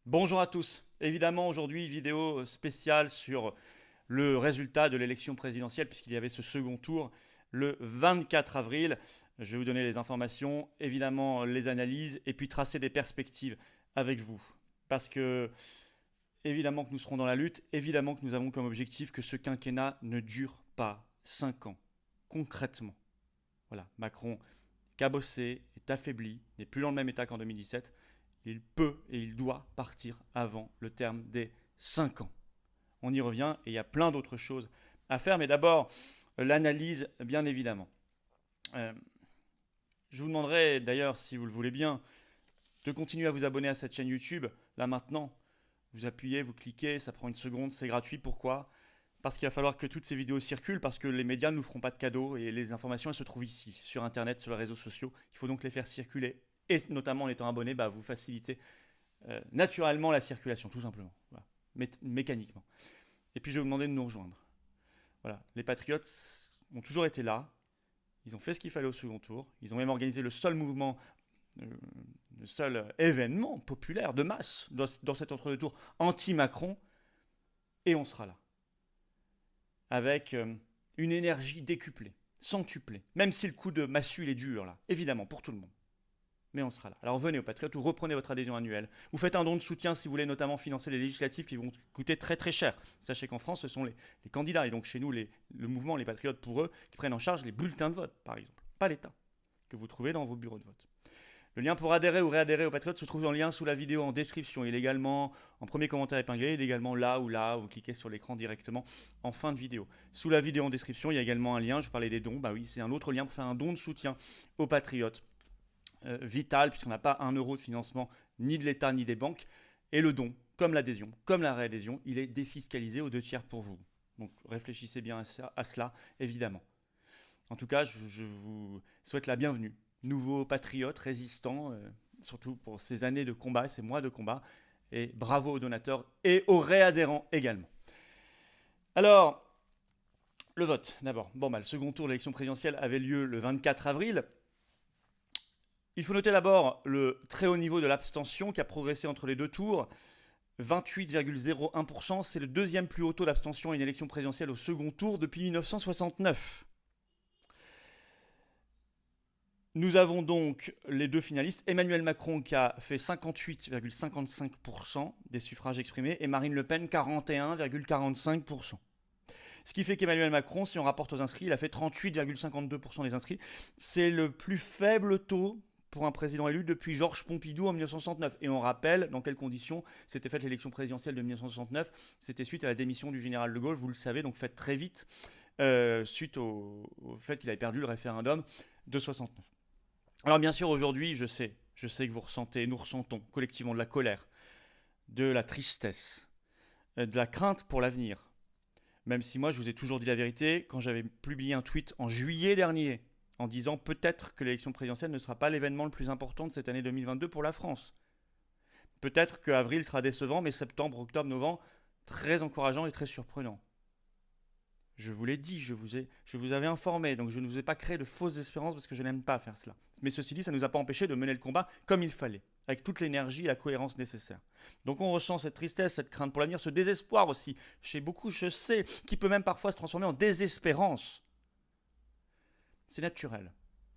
Bonjour à tous. Évidemment, aujourd'hui, vidéo spéciale sur le résultat de l'élection présidentielle, puisqu'il y avait ce second tour le 24 avril. Je vais vous donner les informations, évidemment les analyses, et puis tracer des perspectives avec vous. Parce que, évidemment que nous serons dans la lutte, évidemment que nous avons comme objectif que ce quinquennat ne dure pas 5 ans, concrètement. Voilà, Macron, cabossé, est affaibli, n'est plus dans le même état qu'en 2017. Il peut et il doit partir avant le terme des 5 ans. On y revient et il y a plein d'autres choses à faire, mais d'abord l'analyse, bien évidemment. Je vous demanderai d'ailleurs, si vous le voulez bien, de continuer à vous abonner à cette chaîne YouTube. Là maintenant, vous appuyez, vous cliquez, ça prend une seconde, c'est gratuit. Pourquoi ? Parce qu'il va falloir que toutes ces vidéos circulent, parce que les médias ne nous feront pas de cadeaux et les informations elles se trouvent ici, sur Internet, sur les réseaux sociaux. Il faut donc les faire circuler et notamment en étant abonné, vous facilitez naturellement la circulation, tout simplement, voilà. Mécaniquement. Et puis je vais vous demander de nous rejoindre. Voilà. Les Patriotes ont toujours été là, ils ont fait ce qu'il fallait au second tour, ils ont même organisé le seul mouvement, le seul événement populaire de masse dans cet entre-deux tours anti-Macron, et on sera là. Avec une énergie décuplée, centuplée, même si le coup de massue est dur, là, évidemment, pour tout le monde. Mais on sera là. Alors venez aux Patriotes ou reprenez votre adhésion annuelle. Vous faites un don de soutien si vous voulez notamment financer les législatives qui vont coûter très très cher. Sachez qu'en France, ce sont les candidats et donc chez nous, le mouvement, les Patriotes pour eux, qui prennent en charge les bulletins de vote, par exemple. Pas l'État, que vous trouvez dans vos bureaux de vote. Le lien pour adhérer ou réadhérer aux Patriotes se trouve dans le lien sous la vidéo en description. Il est également en premier commentaire épinglé, il est également là ou là, vous cliquez sur l'écran directement en fin de vidéo. Sous la vidéo en description, il y a également un lien, je vous parlais des dons, oui, c'est un autre lien pour faire un don de soutien aux Patriotes. Vital, puisqu'on n'a pas 1 euro de financement ni de l'État ni des banques. Et le don, comme l'adhésion, comme la réadhésion, il est défiscalisé aux 2/3 pour vous. Donc réfléchissez bien à cela, évidemment. En tout cas, je vous souhaite la bienvenue. Nouveaux patriotes, résistants, surtout pour ces années de combat, ces mois de combat. Et bravo aux donateurs et aux réadhérents également. Alors, le vote, d'abord. Le second tour de l'élection présidentielle avait lieu le 24 avril. Il faut noter d'abord le très haut niveau de l'abstention qui a progressé entre les deux tours. 28,01%, c'est le deuxième plus haut taux d'abstention à une élection présidentielle au second tour depuis 1969. Nous avons donc les deux finalistes, Emmanuel Macron qui a fait 58,55% des suffrages exprimés et Marine Le Pen 41,45%. Ce qui fait qu'Emmanuel Macron, si on rapporte aux inscrits, il a fait 38,52% des inscrits. C'est le plus faible taux pour un président élu depuis Georges Pompidou en 1969. Et on rappelle dans quelles conditions s'était faite l'élection présidentielle de 1969. C'était suite à la démission du général de Gaulle, vous le savez, donc faite très vite, suite au fait qu'il avait perdu le référendum de 69. Alors bien sûr, aujourd'hui, je sais que vous ressentez, nous ressentons collectivement de la colère, de la tristesse, de la crainte pour l'avenir. Même si moi, je vous ai toujours dit la vérité, quand j'avais publié un tweet en juillet dernier, en disant peut-être que l'élection présidentielle ne sera pas l'événement le plus important de cette année 2022 pour la France. Peut-être qu'avril sera décevant, mais septembre, octobre, novembre, très encourageant et très surprenant. Je vous l'ai dit, je vous avais informé, donc je ne vous ai pas créé de fausses espérances parce que je n'aime pas faire cela. Mais ceci dit, ça ne nous a pas empêché de mener le combat comme il fallait, avec toute l'énergie et la cohérence nécessaires. Donc on ressent cette tristesse, cette crainte pour l'avenir, ce désespoir aussi, chez beaucoup, je sais, qui peut même parfois se transformer en désespérance. C'est naturel.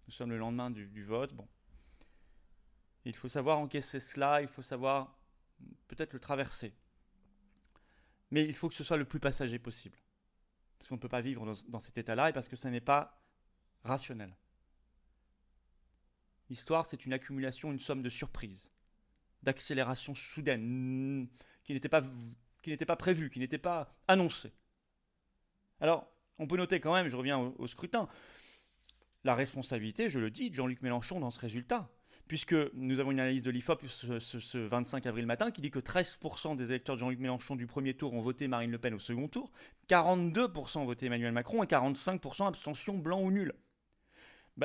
Nous sommes le lendemain du vote. Il faut savoir encaisser cela, il faut savoir peut-être le traverser. Mais il faut que ce soit le plus passager possible. Parce qu'on ne peut pas vivre dans cet état-là et parce que ça n'est pas rationnel. L'histoire, c'est une accumulation, une somme de surprises, d'accélérations soudaines, qui n'étaient pas prévues, qui n'étaient pas annoncées. Alors, on peut noter quand même, je reviens au scrutin, la responsabilité, je le dis, de Jean-Luc Mélenchon dans ce résultat. Puisque nous avons une analyse de l'IFOP ce 25 avril matin qui dit que 13% des électeurs de Jean-Luc Mélenchon du premier tour ont voté Marine Le Pen au second tour, 42% ont voté Emmanuel Macron et 45% abstention blanc ou nul.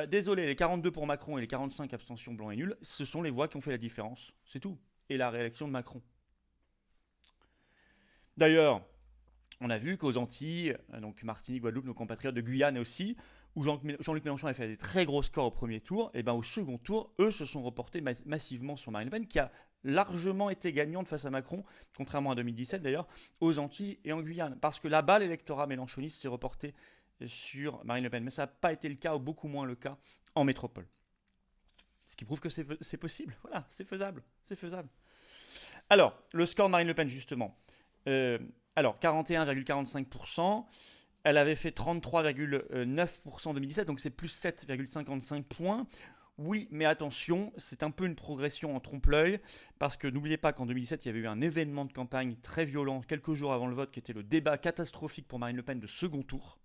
Désolé, les 42 pour Macron et les 45 abstention blanc et nul, ce sont les voix qui ont fait la différence. C'est tout. Et la réélection de Macron. D'ailleurs, on a vu qu'aux Antilles, donc Martinique, Guadeloupe, nos compatriotes de Guyane aussi, où Jean-Luc Mélenchon a fait des très gros scores au premier tour, et au second tour, eux se sont reportés massivement sur Marine Le Pen, qui a largement été gagnante face à Macron, contrairement à 2017 d'ailleurs, aux Antilles et en Guyane. Parce que là-bas, l'électorat mélenchoniste s'est reporté sur Marine Le Pen. Mais ça n'a pas été le cas, ou beaucoup moins le cas, en métropole. Ce qui prouve que c'est possible. Voilà, c'est faisable. C'est faisable. Alors, le score de Marine Le Pen, justement. Alors, 41,45%. Elle avait fait 33,9% en 2017, donc c'est plus 7,55 points. Oui, mais attention, c'est un peu une progression en trompe-l'œil, parce que n'oubliez pas qu'en 2017, il y avait eu un événement de campagne très violent, quelques jours avant le vote, qui était le débat catastrophique pour Marine Le Pen de second tour,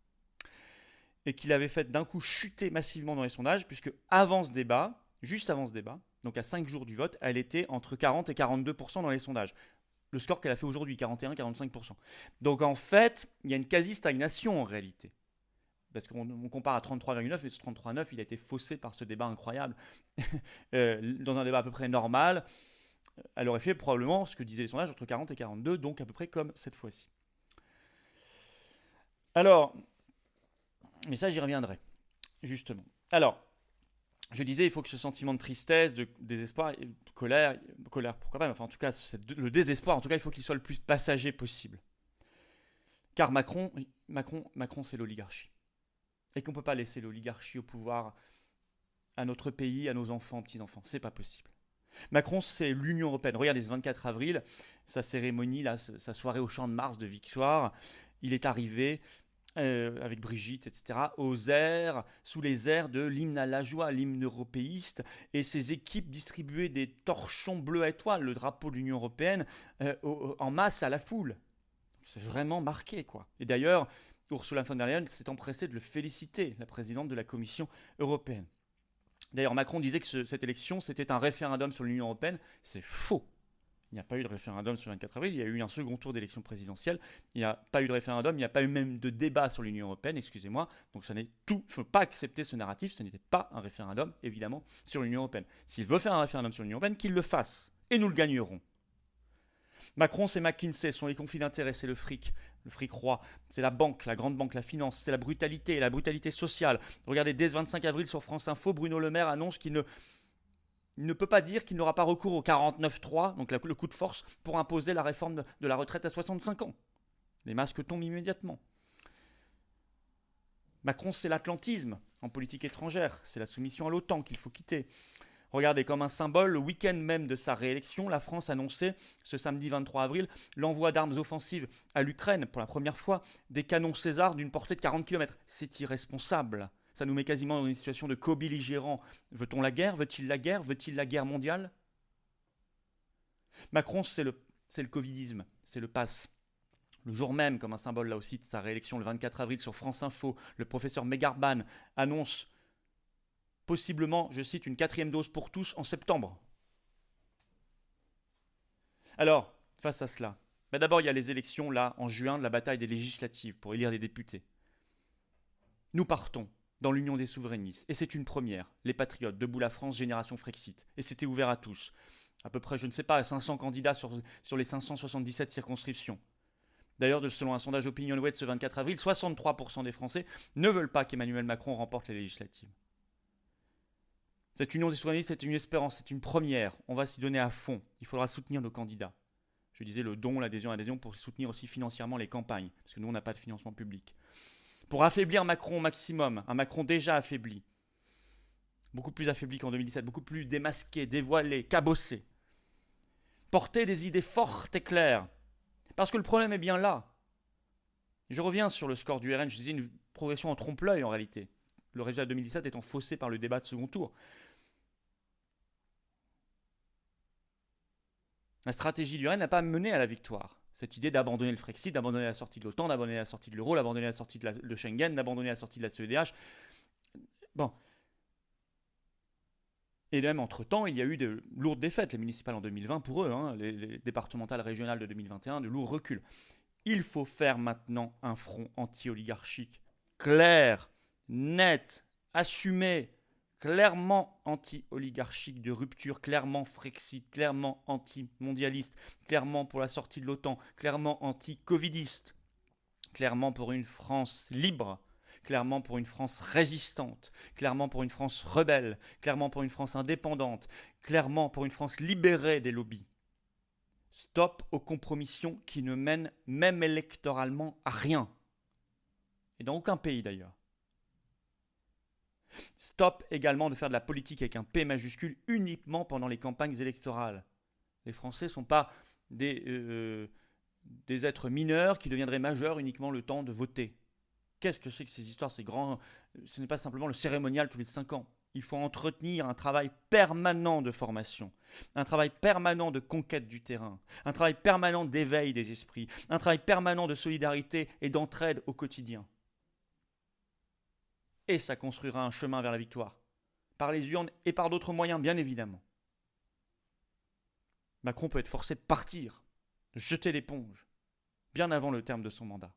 et qui l'avait fait d'un coup chuter massivement dans les sondages, puisque avant ce débat, juste avant ce débat, donc à 5 jours du vote, elle était entre 40 et 42% dans les sondages. Le score qu'elle a fait aujourd'hui, 41-45%. Donc en fait, il y a une quasi-stagnation en réalité. Parce qu'on compare à 33,9, mais ce 33,9, il a été faussé par ce débat incroyable. Dans un débat à peu près normal, elle aurait fait probablement ce que disaient les sondages, entre 40 et 42, donc à peu près comme cette fois-ci. Alors, mais ça j'y reviendrai, justement. Alors, je disais, il faut que ce sentiment de tristesse, de désespoir, colère pourquoi pas, mais enfin en tout cas, le désespoir, en tout cas, il faut qu'il soit le plus passager possible. Car Macron c'est l'oligarchie. Et qu'on ne peut pas laisser l'oligarchie au pouvoir à notre pays, à nos enfants, petits-enfants. C'est pas possible. Macron, c'est l'Union européenne. Regardez, ce 24 avril, sa cérémonie, là, sa soirée au Champ de Mars de victoire, il est arrivé avec Brigitte, etc., sous les airs de l'hymne à la joie, l'hymne européiste, et ses équipes distribuaient des torchons bleus à étoiles, le drapeau de l'Union européenne, en masse à la foule. C'est vraiment marqué, quoi. Et d'ailleurs, Ursula von der Leyen s'est empressée de le féliciter, la présidente de la Commission européenne. D'ailleurs, Macron disait que cette élection, c'était un référendum sur l'Union européenne. C'est faux. Il n'y a pas eu de référendum sur le 24 avril, il y a eu un second tour d'élection présidentielle. Il n'y a pas eu de référendum, il n'y a pas eu même de débat sur l'Union européenne, excusez-moi. Donc ça n'est tout, il ne faut pas accepter ce narratif, ce n'était pas un référendum, évidemment, sur l'Union européenne. S'il veut faire un référendum sur l'Union européenne, qu'il le fasse. Et nous le gagnerons. Macron, c'est McKinsey, ce sont les conflits d'intérêts, c'est le fric roi, c'est la banque, la grande banque, la finance, c'est la brutalité sociale. Regardez, dès ce 25 avril sur France Info, Bruno Le Maire annonce qu'il ne peut pas dire qu'il n'aura pas recours au 49.3, donc le coup de force, pour imposer la réforme de la retraite à 65 ans. Les masques tombent immédiatement. Macron, c'est l'atlantisme en politique étrangère, c'est la soumission à l'OTAN qu'il faut quitter. Regardez, comme un symbole, le week-end même de sa réélection, la France annonçait, ce samedi 23 avril, l'envoi d'armes offensives à l'Ukraine, pour la première fois, des canons César d'une portée de 40 km. C'est irresponsable. Ça nous met quasiment dans une situation de co-belligérant. Veut-on la guerre ? Veut-il la guerre ? Veut-il la guerre mondiale ? Macron, c'est le covidisme, c'est le pass. Le jour même, comme un symbole là aussi de sa réélection, le 24 avril sur France Info, le professeur Megarban annonce possiblement, je cite, une 4e dose pour tous en septembre. Alors, face à cela, d'abord il y a les élections là en juin de la bataille des législatives pour élire les députés. Nous partons dans l'union des souverainistes, et c'est une première. Les patriotes, debout la France, génération Frexit. Et c'était ouvert à tous. À peu près, je ne sais pas, 500 candidats sur les 577 circonscriptions. D'ailleurs, selon un sondage OpinionWay de ce 24 avril, 63% des Français ne veulent pas qu'Emmanuel Macron remporte les législatives. Cette union des souverainistes, c'est une espérance, c'est une première. On va s'y donner à fond. Il faudra soutenir nos candidats. Je disais le don, l'adhésion pour soutenir aussi financièrement les campagnes, parce que nous, on n'a pas de financement public. Pour affaiblir Macron au maximum, un Macron déjà affaibli, beaucoup plus affaibli qu'en 2017, beaucoup plus démasqué, dévoilé, cabossé. Porter des idées fortes et claires. Parce que le problème est bien là. Je reviens sur le score du RN, je disais une progression en trompe-l'œil en réalité. Le résultat de 2017 étant faussé par le débat de second tour. La stratégie du RN n'a pas mené à la victoire. Cette idée d'abandonner le Frexit, d'abandonner la sortie de l'OTAN, d'abandonner la sortie de l'euro, d'abandonner la sortie de Schengen, d'abandonner la sortie de la CEDH. Bon. Et même entre-temps, il y a eu de lourdes défaites, les municipales en 2020 pour eux, les départementales régionales de 2021, de lourds reculs. Il faut faire maintenant un front anti-oligarchique clair, net, assumé, clairement anti-oligarchique de rupture, clairement Frexit, clairement anti-mondialiste, clairement pour la sortie de l'OTAN, clairement anti-covidiste, clairement pour une France libre, clairement pour une France résistante, clairement pour une France rebelle, clairement pour une France indépendante, clairement pour une France libérée des lobbies. Stop aux compromissions qui ne mènent même électoralement à rien. Et dans aucun pays d'ailleurs. Stop également de faire de la politique avec un P majuscule uniquement pendant les campagnes électorales. Les Français ne sont pas des êtres mineurs qui deviendraient majeurs uniquement le temps de voter. Qu'est-ce que c'est que ces histoires, ces grands... Ce n'est pas simplement le cérémonial tous les 5 ans. Il faut entretenir un travail permanent de formation, un travail permanent de conquête du terrain, un travail permanent d'éveil des esprits, un travail permanent de solidarité et d'entraide au quotidien. Et ça construira un chemin vers la victoire, par les urnes et par d'autres moyens, bien évidemment. Macron peut être forcé de partir, de jeter l'éponge, bien avant le terme de son mandat.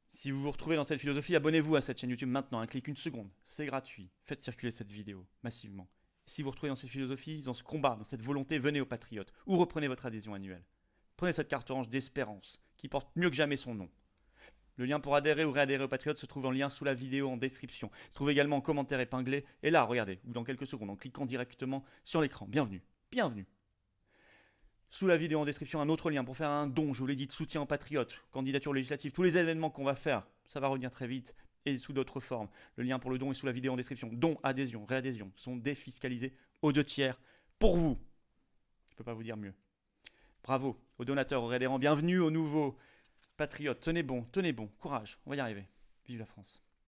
Si vous vous retrouvez dans cette philosophie, abonnez-vous à cette chaîne YouTube maintenant, un clic, une seconde, c'est gratuit. Faites circuler cette vidéo massivement. Si vous vous retrouvez dans cette philosophie, dans ce combat, dans cette volonté, venez aux Patriotes ou reprenez votre adhésion annuelle. Prenez cette carte orange d'espérance qui porte mieux que jamais son nom. Le lien pour adhérer ou réadhérer aux Patriotes se trouve en lien sous la vidéo en description. Se trouve également en commentaire épinglé. Et là, regardez, ou dans quelques secondes, en cliquant directement sur l'écran. Bienvenue, bienvenue. Sous la vidéo en description, un autre lien pour faire un don, je vous l'ai dit, de soutien aux Patriotes, candidature législative, tous les événements qu'on va faire, ça va revenir très vite et sous d'autres formes. Le lien pour le don est sous la vidéo en description. Don, adhésion, réadhésion sont défiscalisés aux 2/3 pour vous. Je ne peux pas vous dire mieux. Bravo aux donateurs, aux réadhérents, bienvenue aux nouveaux Patriotes. Tenez bon, courage, on va y arriver. Vive la France.